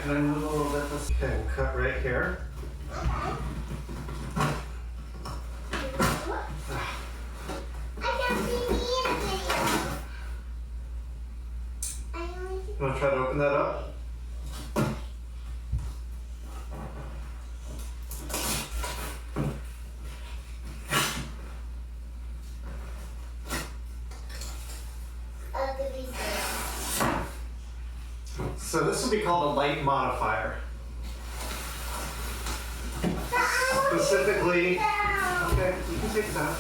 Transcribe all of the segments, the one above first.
can I move a little bit? Okay, we'll cut right here. Okay. I can't see me in the video. You want to try to open that up? So this would be called a light modifier. Specifically, okay, you can take that.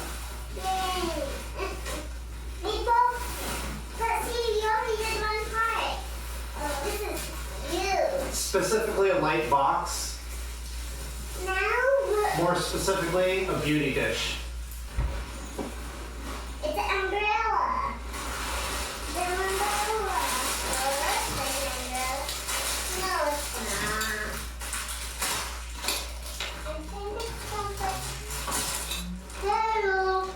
Specifically a light box. More specifically, a beauty dish. It's an umbrella. The umbrella. No, it's not. I think it's something. Hello.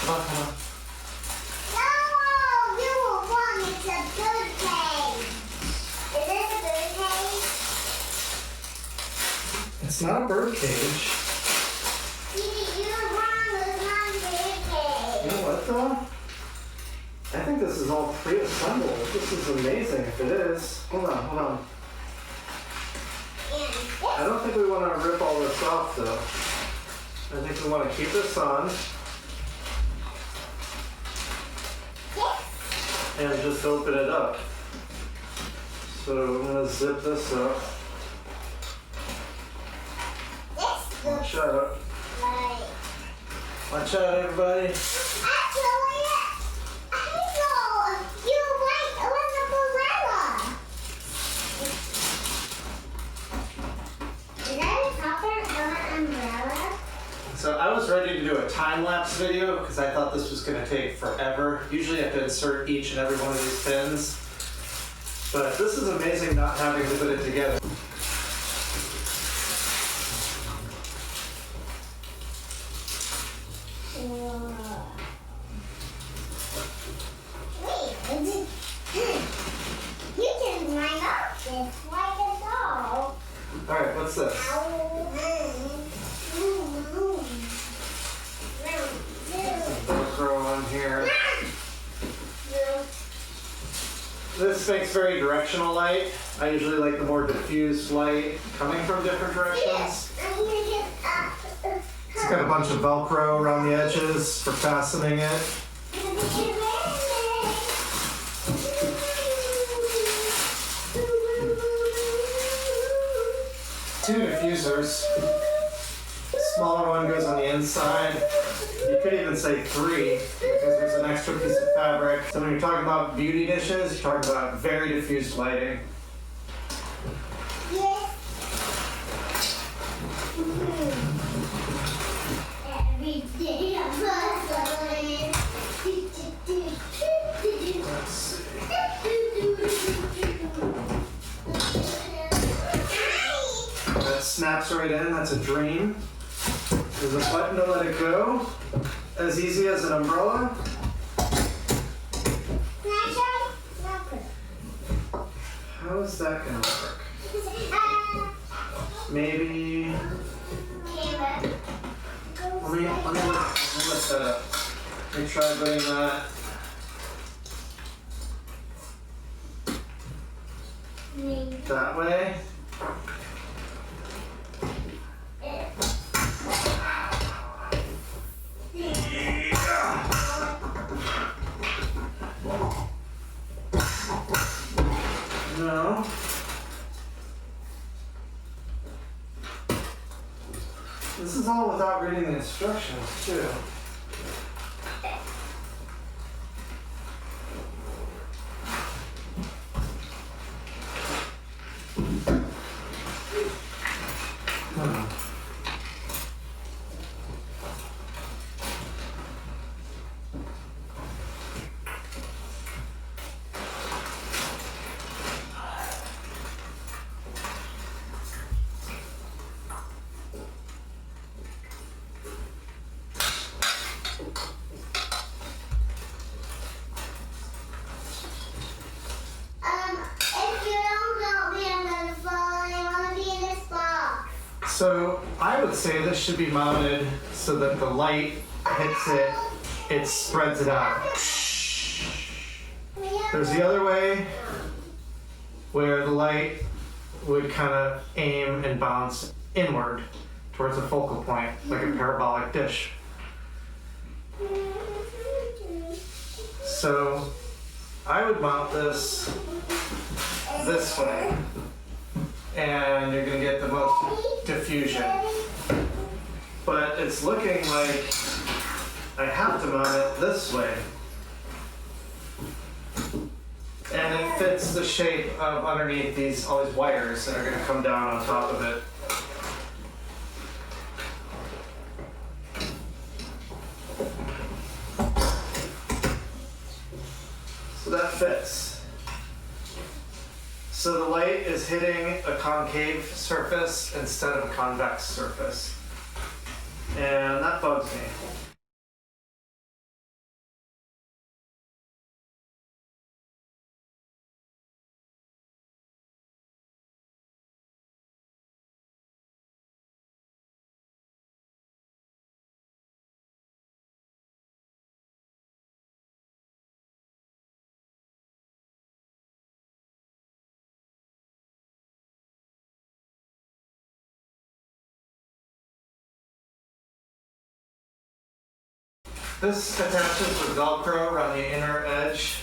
Come on. No, you were wrong. It's a bird cage. Is this a bird cage? It's not a bird cage. You were wrong. It's not a bird cage. You know what though? I think this is all pre-assembled. This is amazing if it is. Hold on. I don't think we want to rip all this off though. I think we want to keep this on. And just open it up. So I'm going to zip this up. Watch out. Watch out, everybody. Actually, you're right. It was an umbrella. Is that a topper of an umbrella? So I was ready to do a time-lapse video because I thought this was going to take forever. Usually I have to insert each and every one of these pins. But this is amazing not having to put it together. You can line up this like a doll. Alright, what's this? Velcro on here. This makes very directional light. I usually like the more diffused light coming from different directions. It's got a bunch of Velcro around the edges for fastening it. 2 diffusers. Smaller one goes on the inside. You could even say 3 because there's an extra piece of fabric. So when you're talking about beauty dishes, you're talking about very diffused lighting. Yes. Every day I'm hustling. Let's see. That snaps right in. That's a dream. There's a button to let it go. As easy as an umbrella. How is that going to work? Maybe. Let me lift that up. Let me try putting that. That way. No. This is all without reading the instructions, too. So I would say this should be mounted so that the light hits it, it spreads it out. There's the other way where the light would kind of aim and bounce inward towards a focal point, like a parabolic dish. So I would mount this way, and you're gonna get the most diffusion. But it's looking like I have to mount it this way. And it fits the shape of underneath all these wires that are gonna come down on top of it. So that fits. So the light is hitting a concave surface instead of a convex surface. And that bugs me. This attaches with Velcro around the inner edge.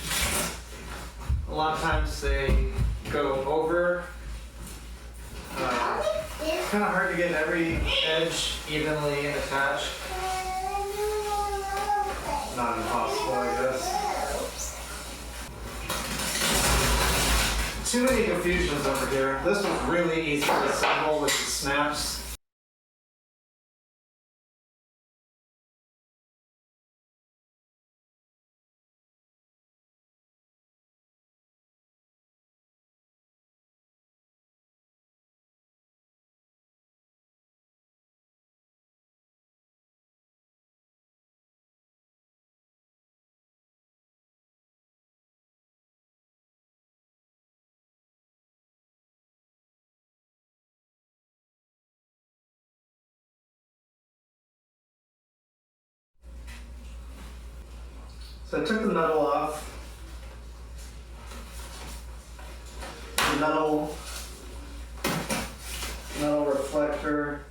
A lot of times they go over. It's kind of hard to get every edge evenly attached. Not impossible, I guess. Too many confusions over here. This was really easy to assemble with the snaps. So I took the metal off. The metal reflector,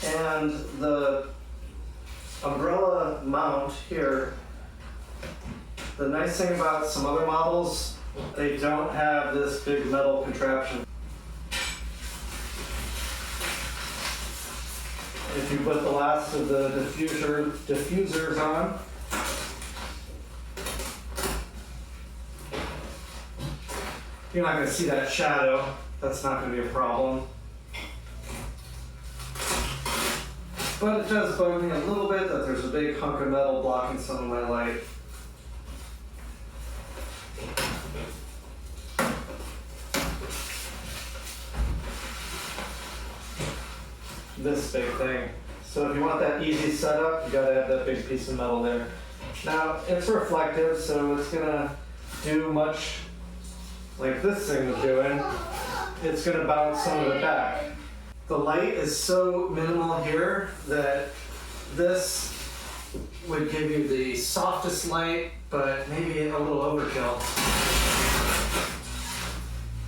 and the umbrella mount here. The nice thing about some other models, they don't have this big metal contraption. If you put the last of the diffusers on, you're not going to see that shadow. That's not going to be a problem. But it does bug me a little bit that there's a big hunk of metal blocking some of my light. This big thing. So if you want that easy setup, you gotta have that big piece of metal there. Now, it's reflective, so it's gonna do much like this thing was doing. It's gonna bounce some of it back. The light is so minimal here that this would give you the softest light, but maybe a little overkill.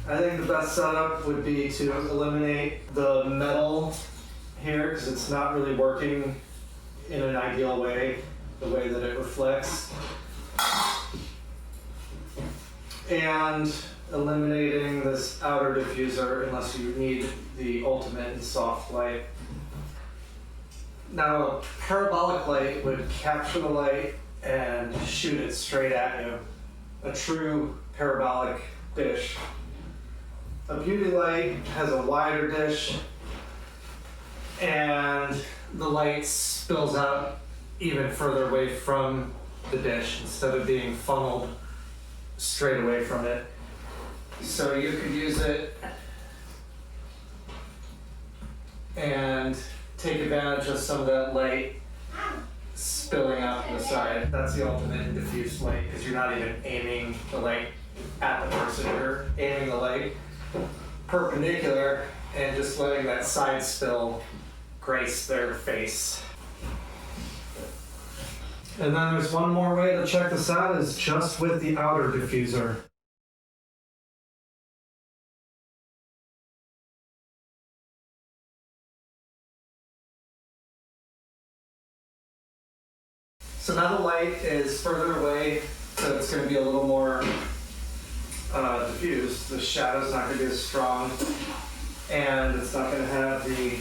I think the best setup would be to eliminate the metal here, because it's not really working in an ideal way, the way that it reflects. And eliminating this outer diffuser unless you need the ultimate and soft light. Now, a parabolic light would capture the light and shoot it straight at you. A true parabolic dish. A beauty light has a wider dish, and the light spills out even further away from the dish instead of being funneled straight away from it. So you could use it and take advantage of some of that light spilling out to the side. That's the ultimate diffuse light, because you're not even aiming the light at the person, you're aiming the light perpendicular and just letting that side spill grace their face. And then there's one more way to check this out, is just with the outer diffuser. So now the light is further away, so it's going to be a little more diffused. The shadow's not going to be as strong, and it's not going to have the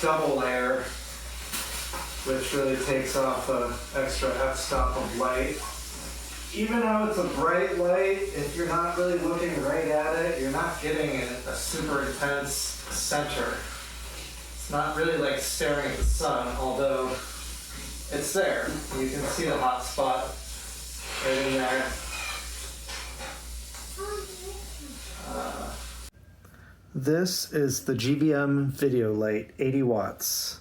double layer, which really takes off the extra f-stop of light. Even though it's a bright light, if you're not really looking right at it, you're not getting a super intense center. It's not really like staring at the sun, although it's there. You can see the hot spot right in there. This is the GVM video light, 80 watts.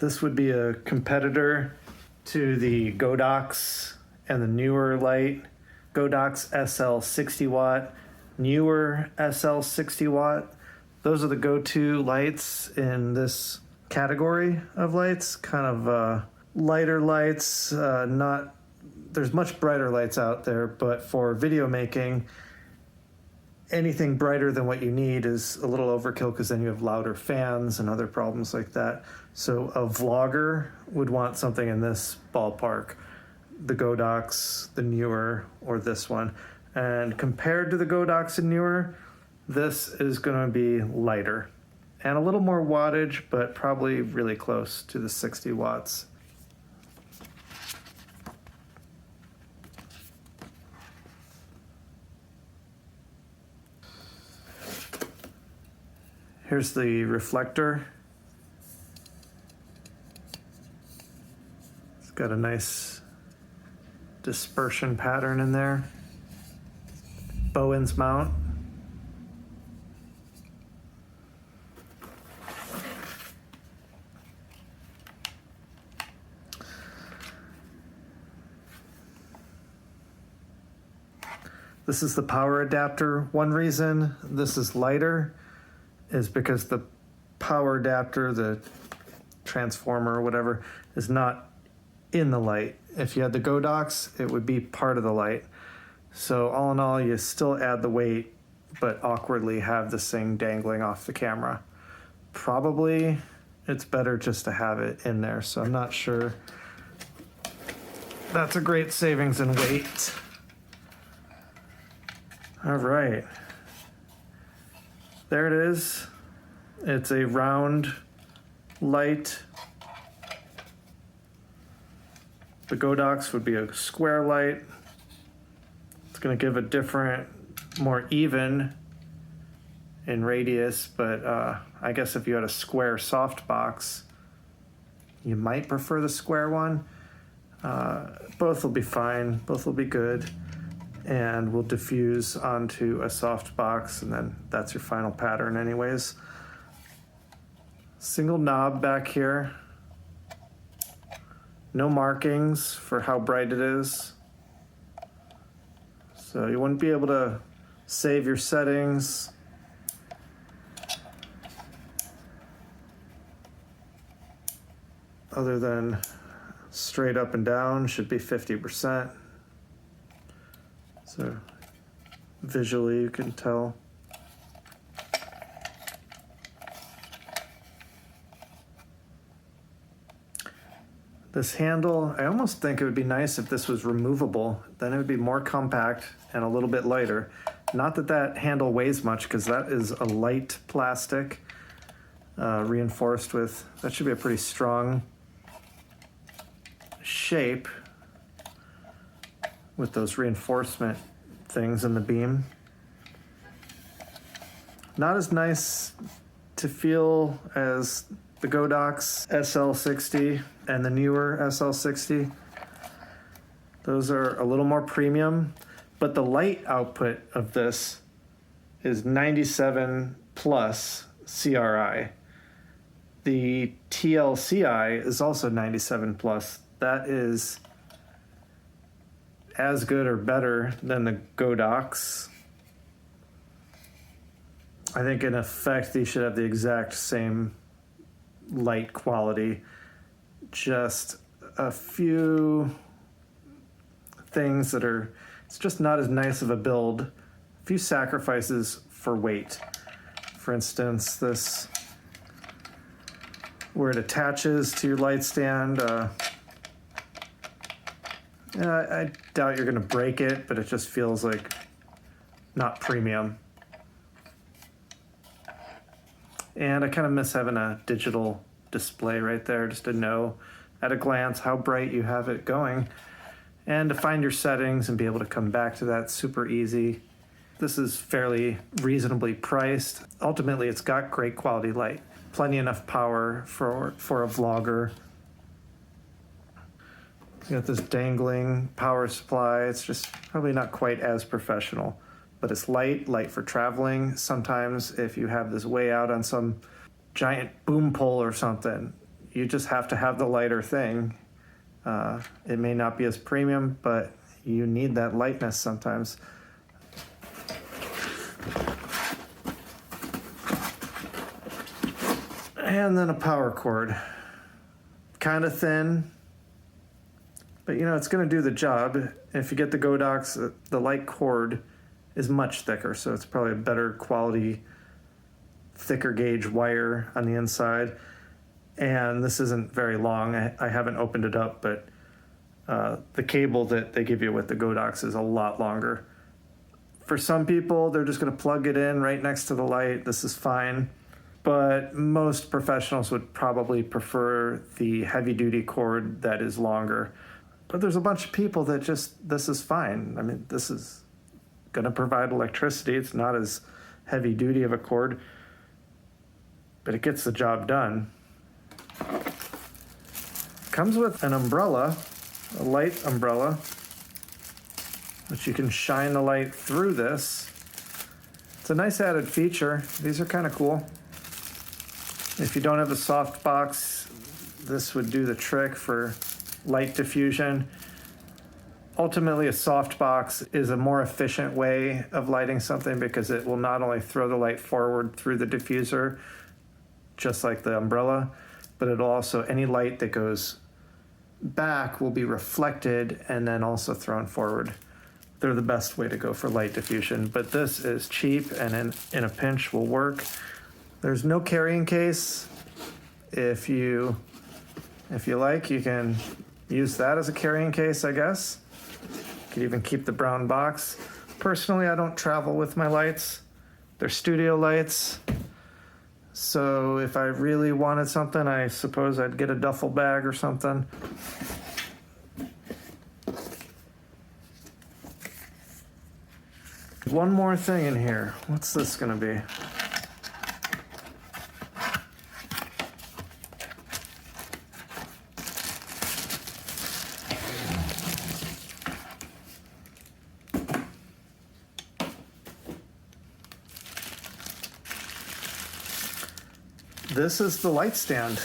This would be a competitor to the Godox and the Neewer light. Godox SL60 watt, Neewer SL60 watt. Those are the go-to lights in this category of lights. Kind of lighter lights, there's much brighter lights out there, but for video making, anything brighter than what you need is a little overkill, because then you have louder fans and other problems like that. So a vlogger would want something in this ballpark, the Godox, the Neewer, or this one. And compared to the Godox and Neewer, this is going to be lighter and a little more wattage, but probably really close to the 60 watts. Here's the reflector. It's got a nice dispersion pattern in there. Bowens mount. This is the power adapter. One reason this is lighter is because the power adapter, the transformer or whatever, is not in the light. If you had the Godox, it would be part of the light. So all in all, you still add the weight, but awkwardly have this thing dangling off the camera. Probably it's better just to have it in there, so I'm not sure. That's a great savings in weight. All right. There it is. It's a round light. The Godox would be a square light. It's going to give a different, more even in radius, but I guess if you had a square softbox, you might prefer the square one. Both will be fine. Both will be good. And we'll diffuse onto a softbox, and then that's your final pattern anyways. Single knob back here. No markings for how bright it is. So you wouldn't be able to save your settings. Other than straight up and down should be 50%. So visually you can tell. This handle, I almost think it would be nice if this was removable. Then it would be more compact and a little bit lighter. Not that that handle weighs much, because that is a light plastic reinforced with, that should be a pretty strong shape with those reinforcement things in the beam. Not as nice to feel as the Godox SL60 and the Neewer SL60. Those are a little more premium, but the light output of this is 97 plus CRI. The TLCI is also 97 plus. That is as good or better than the Godox. I think in effect these should have the exact same light quality. Just a few things that are, it's just not as nice of a build. A few sacrifices for weight. For instance, this, where it attaches to your light stand, I doubt you're gonna break it, but it just feels like not premium. And I kind of miss having a digital display right there, just to know at a glance how bright you have it going, and to find your settings and be able to come back to that super easy. This is fairly reasonably priced. Ultimately, it's got great quality light, plenty enough power for a vlogger. You got this dangling power supply. It's just probably not quite as professional, but it's light for traveling. Sometimes if you have this way out on some giant boom pole or something, you just have to have the lighter thing. It may not be as premium, but you need that lightness sometimes. And then a power cord. Kind of thin, but you know, it's gonna do the job. If you get the Godox, the light cord is much thicker, so it's probably a better quality, thicker gauge wire on the inside. And this isn't very long. I haven't opened it up, but the cable that they give you with the Godox is a lot longer. For some people, they're just gonna plug it in right next to the light. This is fine. But most professionals would probably prefer the heavy duty cord that is longer. But there's a bunch of people that just, this is fine. I mean, this is gonna provide electricity. It's not as heavy duty of a cord, but it gets the job done. Comes with an umbrella, a light umbrella, which you can shine the light through this. It's a nice added feature. These are kind of cool. If you don't have a softbox, this would do the trick for light diffusion. Ultimately, a softbox is a more efficient way of lighting something because it will not only throw the light forward through the diffuser, just like the umbrella, but it'll also, any light that goes back will be reflected and then also thrown forward. They're the best way to go for light diffusion, but this is cheap and in a pinch will work. There's no carrying case. If you like, you can use that as a carrying case, I guess. You could even keep the brown box. Personally, I don't travel with my lights. They're studio lights. So if I really wanted something, I suppose I'd get a duffel bag or something. One more thing in here. What's this gonna be? This is the light stand.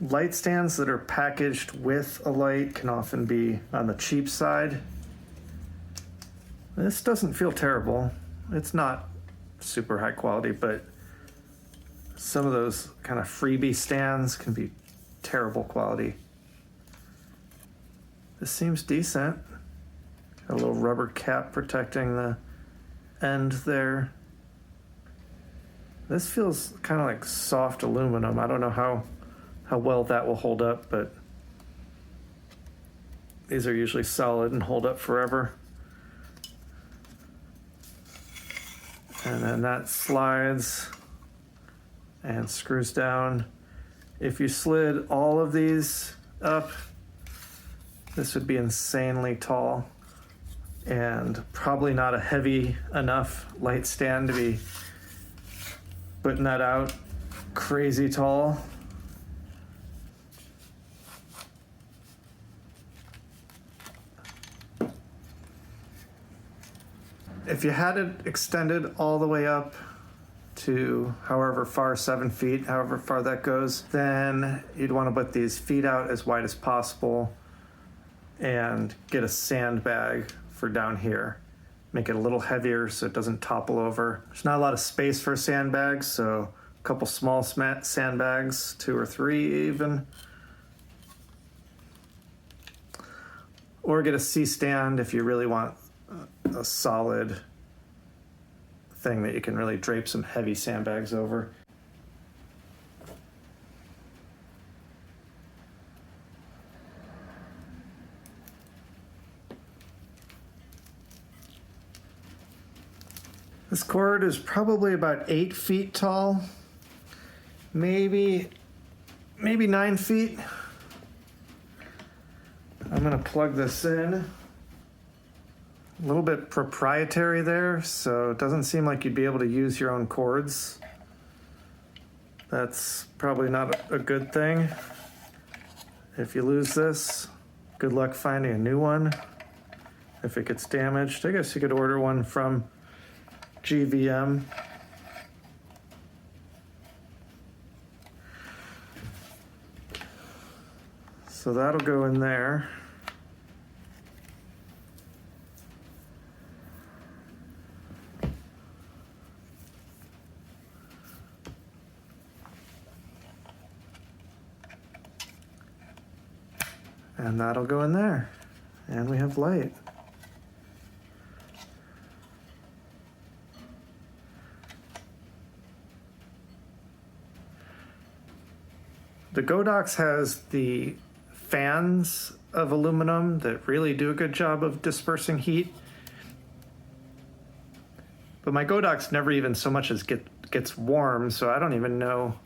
Light stands that are packaged with a light can often be on the cheap side. This doesn't feel terrible. It's not super high quality, but some of those kind of freebie stands can be terrible quality. This seems decent. Got a little rubber cap protecting the end there. This feels kind of like soft aluminum. I don't know how well that will hold up, but these are usually solid and hold up forever. And then that slides and screws down. If you slid all of these up, this would be insanely tall and probably not a heavy enough light stand to be putting that out crazy tall. if you had it extended all the way up to however far, 7 feet, however far that goes, then you'd want to put these feet out as wide as possible and get a sandbag for down here. Make it a little heavier so it doesn't topple over. There's not a lot of space for sandbags, so a couple small sandbags, 2 or 3 even. Or get a C-stand if you really want a solid thing that you can really drape some heavy sandbags over. This cord is probably about 8 feet tall, maybe 9 feet. I'm gonna plug this in. A little bit proprietary there, so it doesn't seem like you'd be able to use your own cords. That's probably not a good thing. If you lose this, good luck finding a new one. If it gets damaged, I guess you could order one from GVM. So that'll go in there. And that'll go in there. And we have light. The Godox has the fans of aluminum that really do a good job of dispersing heat. But my Godox never even so much as gets warm, so I don't even know.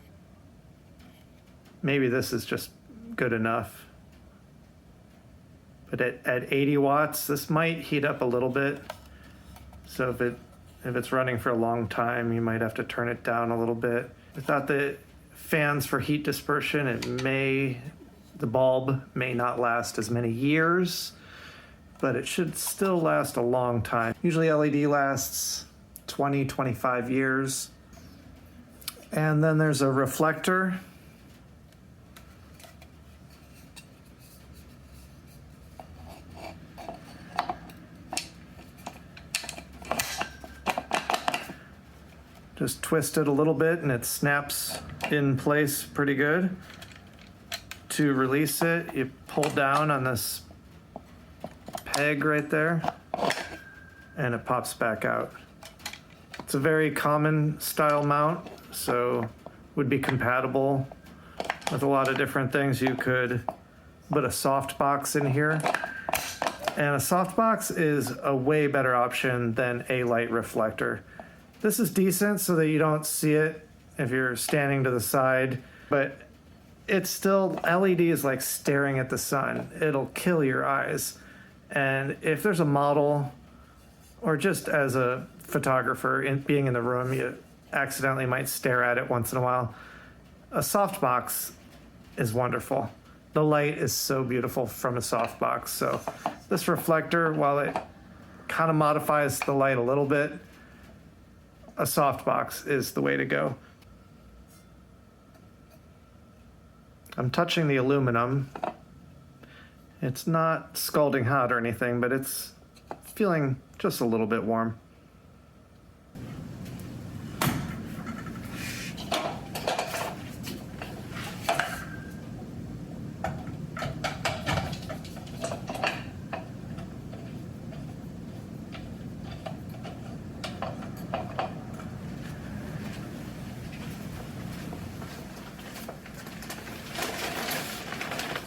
Maybe this is just good enough. But at 80 watts, this might heat up a little bit. So if it's running for a long time, you might have to turn it down a little bit. Without the fans for heat dispersion, the bulb may not last as many years, but it should still last a long time. Usually LED lasts 20, 25 years. And then there's a reflector. Just twist it a little bit and it snaps in place pretty good. To release it, you pull down on this peg right there and it pops back out. It's a very common style mount, so would be compatible with a lot of different things. You could put a softbox in here, and a softbox is a way better option than a light reflector. This is decent so that you don't see it if you're standing to the side, but it's still, LED is like staring at the sun. It'll kill your eyes. And if there's a model, or just as a photographer being in the room, you accidentally might stare at it once in a while. A softbox is wonderful. The light is so beautiful from a softbox. So this reflector, while it kind of modifies the light a little bit, a softbox is the way to go. I'm touching the aluminum. It's not scalding hot or anything, but it's feeling just a little bit warm.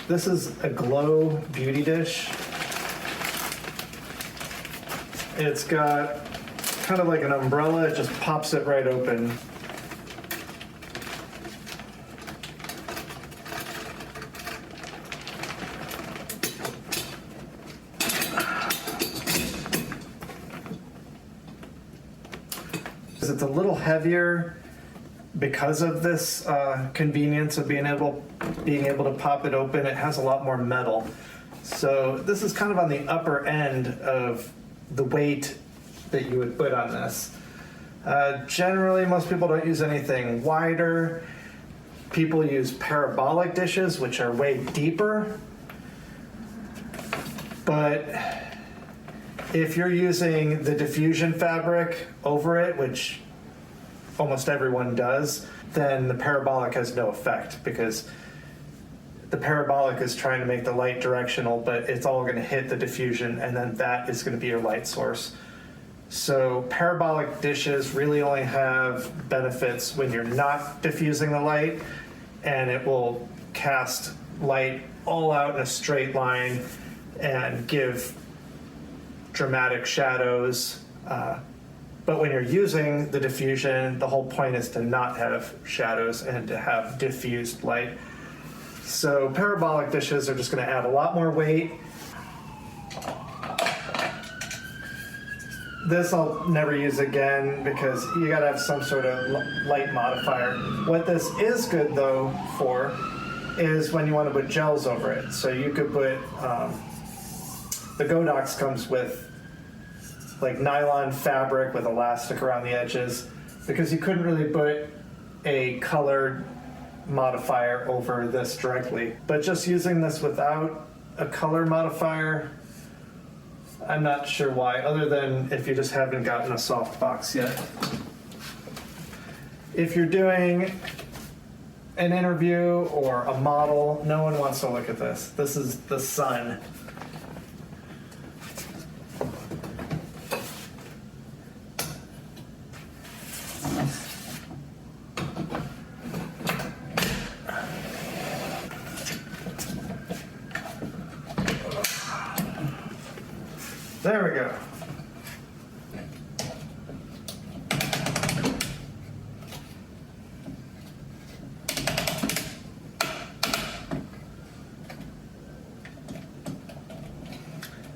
This is a glow beauty dish. It's got kind of like an umbrella, it just pops it right open. It's a little heavier because of this convenience of being able to pop it open. It has a lot more metal. So this is kind of on the upper end of the weight that you would put on this. Generally, most people don't use anything wider. People use parabolic dishes, which are way deeper. But if you're using the diffusion fabric over it, which almost everyone does, then the parabolic has no effect, because the parabolic is trying to make the light directional, but it's all going to hit the diffusion, and then that is going to be your light source. So parabolic dishes really only have benefits when you're not diffusing the light, and it will cast light all out in a straight line and give dramatic shadows. But when you're using the diffusion, the whole point is to not have shadows and to have diffused light. So parabolic dishes are just going to add a lot more weight. This I'll never use again because you got to have some sort of light modifier. What this is good though for is when you want to put gels over it. So you could put, the Godox comes with like nylon fabric with elastic around the edges, because you couldn't really put a colored modifier over this directly. But just using this without a color modifier, I'm not sure why, other than if you just haven't gotten a softbox yet. If you're doing an interview or a model, no one wants to look at this. This is the sun. There we go.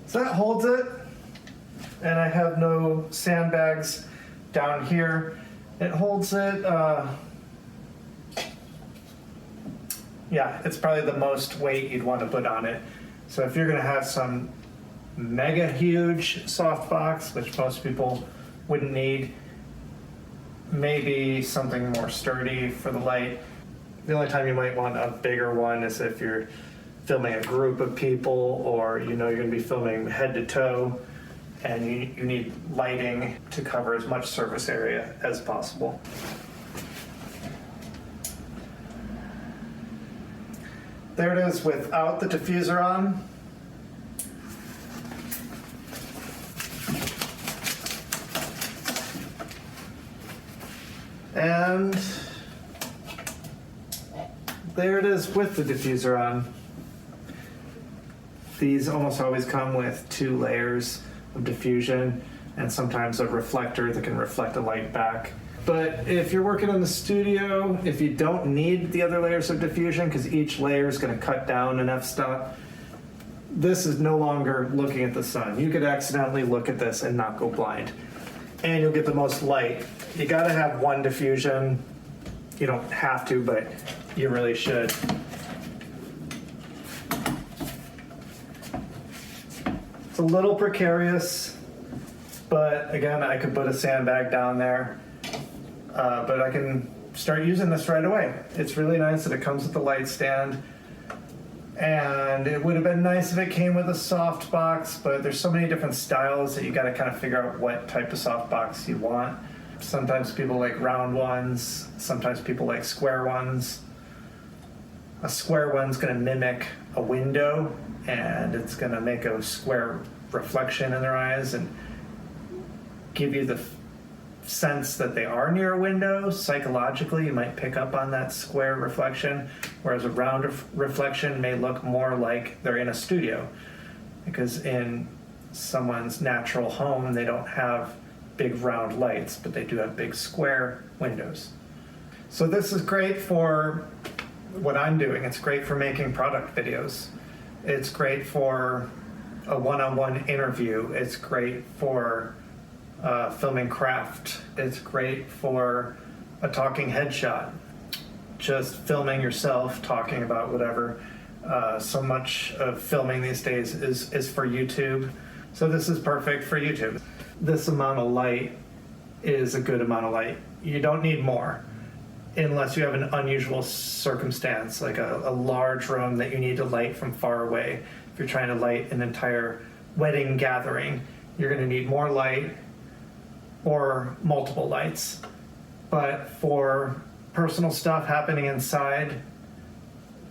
So that holds it, and I have no sandbags down here. It holds it, yeah, it's probably the most weight you'd want to put on it. So if you're gonna have some mega huge softbox, which most people wouldn't need, maybe something more sturdy for the light. The only time you might want a bigger one is if you're filming a group of people, or you know you're going to be filming head to toe and you need lighting to cover as much surface area as possible. There it is without the diffuser on. And there it is with the diffuser on. These almost always come with 2 layers of diffusion and sometimes a reflector that can reflect the light back. But if you're working in the studio, if you don't need the other layers of diffusion, because each layer is going to cut down an f-stop, this is no longer looking at the sun. You could accidentally look at this and not go blind. And you'll get the most light. You gotta have one diffusion. You don't have to, but you really should. It's a little precarious, but again, I could put a sandbag down there, but I can start using this right away. It's really nice that it comes with the light stand. And it would have been nice if it came with a soft box, but there's so many different styles that you got to kind of figure out what type of soft box you want. Sometimes people like round ones, sometimes people like square ones. A square one's going to mimic a window, and it's going to make a square reflection in their eyes and give you the sense that they are near a window. Psychologically, you might pick up on that square reflection, whereas a round reflection may look more like they're in a studio, because in someone's natural home they don't have big round lights, but they do have big square windows. So this is great for what I'm doing. It's great for making product videos. It's great for a one-on-one interview. It's great for filming craft. It's great for a talking headshot. Just filming yourself talking about whatever. So much of filming these days is for YouTube. So this is perfect for YouTube. this amount of light is a good amount of light. You don't need more unless you have an unusual circumstance, like a large room that you need to light from far away. If you're trying to light an entire wedding gathering, you're going to need more light or multiple lights. But for personal stuff happening inside,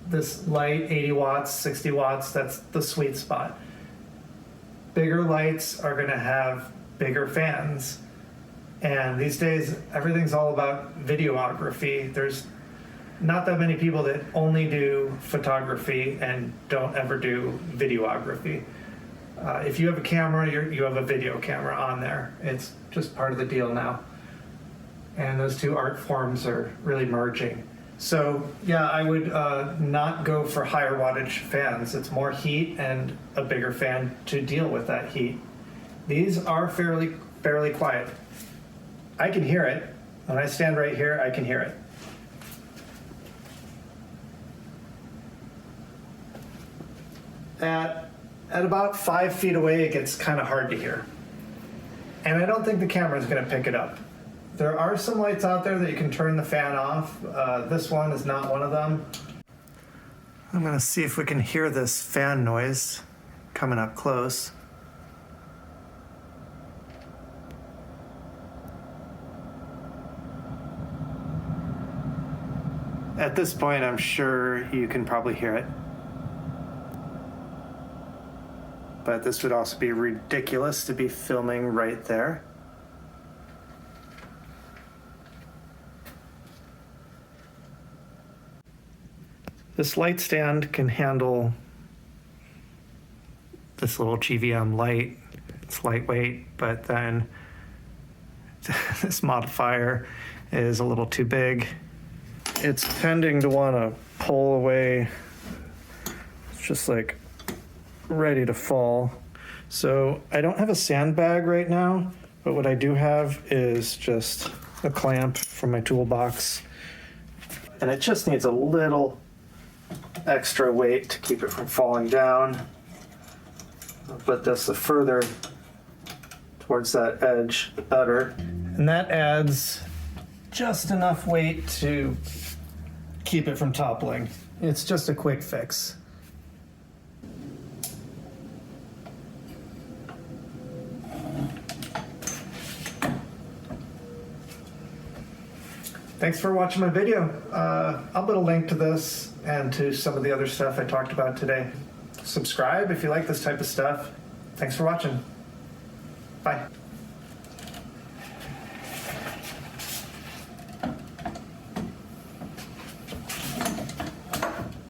this light, 80 watts, 60 watts, that's the sweet spot. Bigger lights are going to have bigger fans. And these days, everything's all about videography. There's not that many people that only do photography and don't ever do videography. If you have a camera, you have a video camera on there. It's just part of the deal now. And those two art forms are really merging. So yeah, I would not go for higher wattage fans. It's more heat and a bigger fan to deal with that heat. These are fairly quiet. I can hear it. When I stand right here, I can hear it. At about 5 feet away, it gets kind of hard to hear. And I don't think the camera is going to pick it up. There are some lights out there that you can turn the fan off. This one is not one of them. I'm going to see if we can hear this fan noise coming up close. At this point, I'm sure you can probably hear it. But this would also be ridiculous to be filming right there. This light stand can handle this little GVM light. It's lightweight, but then this modifier is a little too big. It's tending to want to pull away. It's just like ready to fall. So I don't have a sandbag right now, but what I do have is just a clamp from my toolbox. And it just needs a little extra weight to keep it from falling down. But that's the further towards that edge, the better. And that adds just enough weight to keep it from toppling. It's just a quick fix. Thanks for watching my video. I'll put a link to this and to some of the other stuff I talked about today. Subscribe if you like this type of stuff. Thanks for watching. Bye.